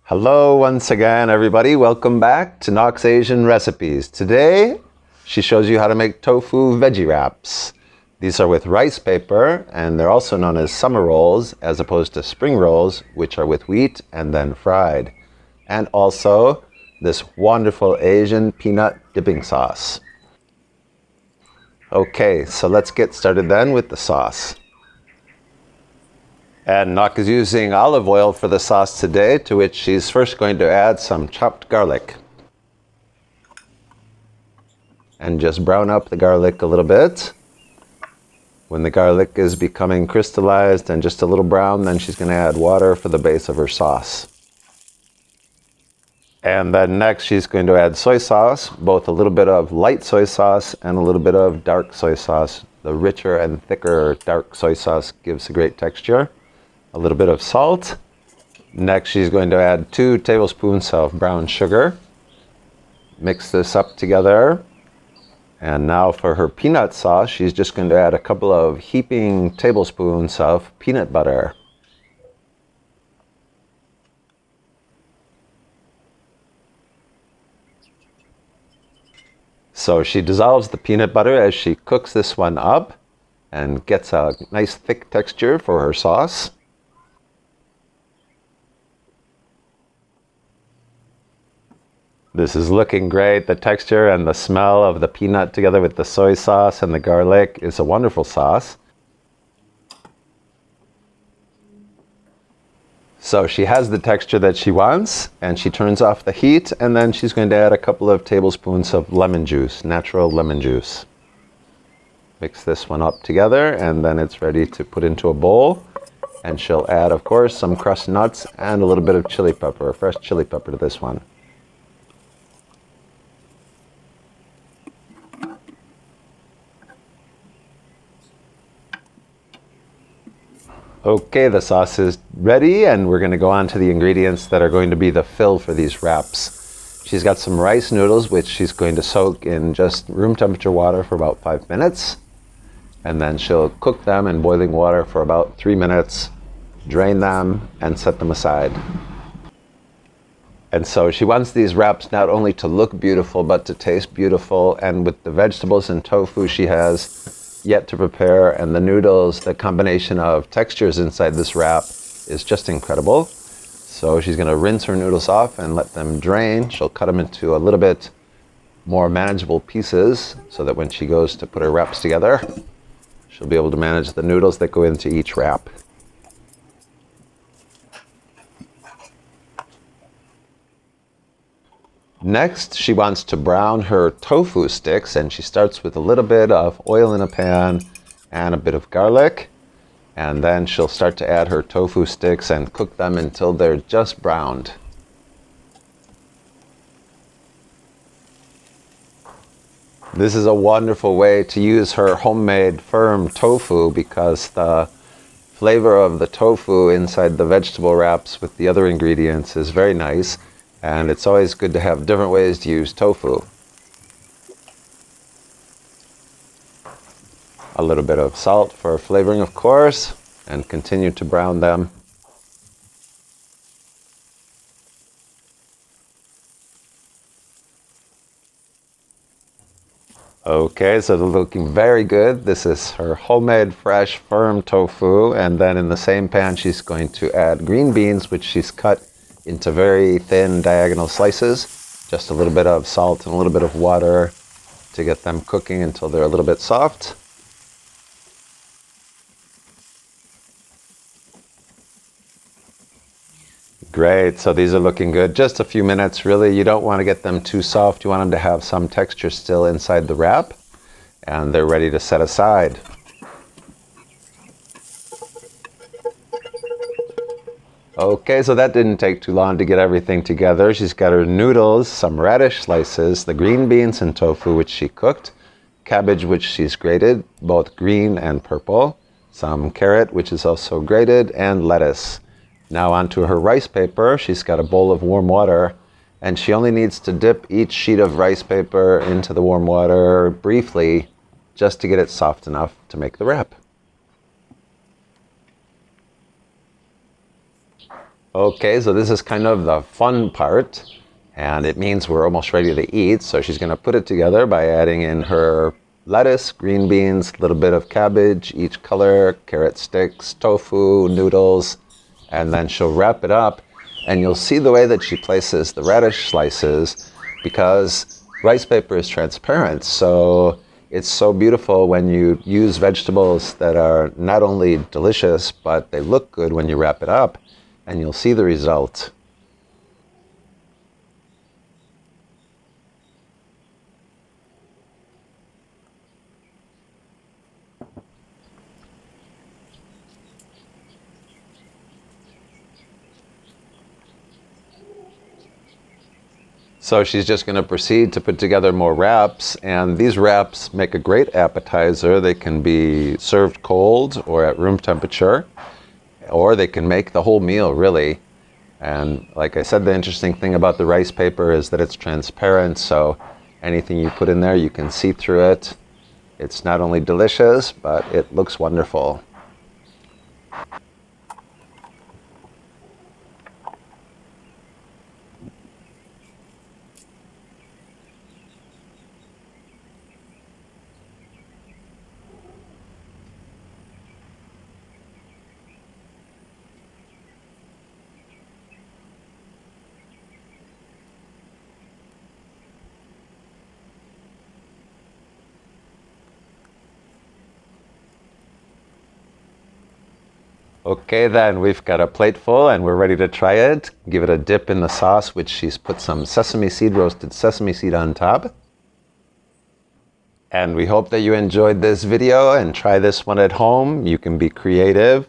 Hello once again, everybody. Welcome back to Nox Asian Recipes. Today, she shows you how to make tofu veggie wraps. These are with rice paper, and they're also known as summer rolls, as opposed to spring rolls, which are with wheat and then fried. And also, this wonderful Asian peanut dipping sauce. Okay, so let's get started then with the sauce. And Nock is using olive oil for the sauce today, to which she's first going to add some chopped garlic. And just brown up the garlic a little bit. When the garlic is becoming crystallized and just a little brown, then she's going to add water for the base of her sauce. And then next she's going to add soy sauce, both a little bit of light soy sauce and a little bit of dark soy sauce. The richer and thicker dark soy sauce gives a great texture. A little bit of salt. Next, she's going to add 2 tablespoons of brown sugar. Mix this up together. And now for her peanut sauce, she's just going to add a couple of heaping tablespoons of peanut butter. So she dissolves the peanut butter as she cooks this one up and gets a nice thick texture for her sauce. This is looking great. The texture and the smell of the peanut together with the soy sauce and the garlic is a wonderful sauce. So she has the texture that she wants, and she turns off the heat, and then she's going to add a couple of tablespoons of lemon juice, natural lemon juice. Mix this one up together, and then it's ready to put into a bowl. And she'll add, of course, some crushed nuts and a little bit of chili pepper, fresh chili pepper to this one. Okay, the sauce is ready, and we're going to go on to the ingredients that are going to be the fill for these wraps. She's got some rice noodles, which she's going to soak in just room temperature water for about 5 minutes. And then she'll cook them in boiling water for about 3 minutes, drain them, and set them aside. And so she wants these wraps not only to look beautiful, but to taste beautiful. And with the vegetables and tofu she has yet to prepare, and the noodles, the combination of textures inside this wrap is just incredible. So she's going to rinse her noodles off and let them drain. She'll cut them into a little bit more manageable pieces so that when she goes to put her wraps together, she'll be able to manage the noodles that go into each wrap. Next, she wants to brown her tofu sticks, and she starts with a little bit of oil in a pan and a bit of garlic. And then she'll start to add her tofu sticks and cook them until they're just browned. This is a wonderful way to use her homemade firm tofu, because the flavor of the tofu inside the vegetable wraps with the other ingredients is very nice. And it's always good to have different ways to use tofu. A little bit of salt for flavoring, of course, and continue to brown them. Okay, so they're looking very good. This is her homemade, fresh, firm tofu. And then in the same pan, she's going to add green beans, which she's cut into very thin diagonal slices. Just a little bit of salt and a little bit of water to get them cooking until they're a little bit soft. Great, so these are looking good. Just a few minutes, really. You don't want to get them too soft. You want them to have some texture still inside the wrap. And they're ready to set aside. Okay, so that didn't take too long to get everything together. She's got her noodles, some radish slices, the green beans and tofu, which she cooked, cabbage, which she's grated, both green and purple, some carrot, which is also grated, and lettuce. Now onto her rice paper. She's got a bowl of warm water, and she only needs to dip each sheet of rice paper into the warm water briefly, just to get it soft enough to make the wrap. Okay, so this is kind of the fun part, and it means we're almost ready to eat. So she's going to put it together by adding in her lettuce, green beans, a little bit of cabbage, each color, carrot sticks, tofu, noodles, and then she'll wrap it up. And you'll see the way that she places the radish slices, because rice paper is transparent. So it's so beautiful when you use vegetables that are not only delicious, but they look good when you wrap it up, and you'll see the result. So she's just going to proceed to put together more wraps, and these wraps make a great appetizer. They can be served cold or at room temperature, or they can make the whole meal, really. And like I said, the interesting thing about the rice paper is that it's transparent, so anything you put in there, you can see through it. It's not only delicious, but it looks wonderful. Okay, then we've got a plate full and we're ready to try it. Give it a dip in the sauce, which she's put some sesame seed, roasted sesame seed on top. And we hope that you enjoyed this video and try this one at home. You can be creative.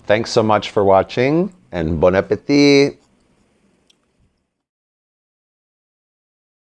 Thanks so much for watching, and bon appetit!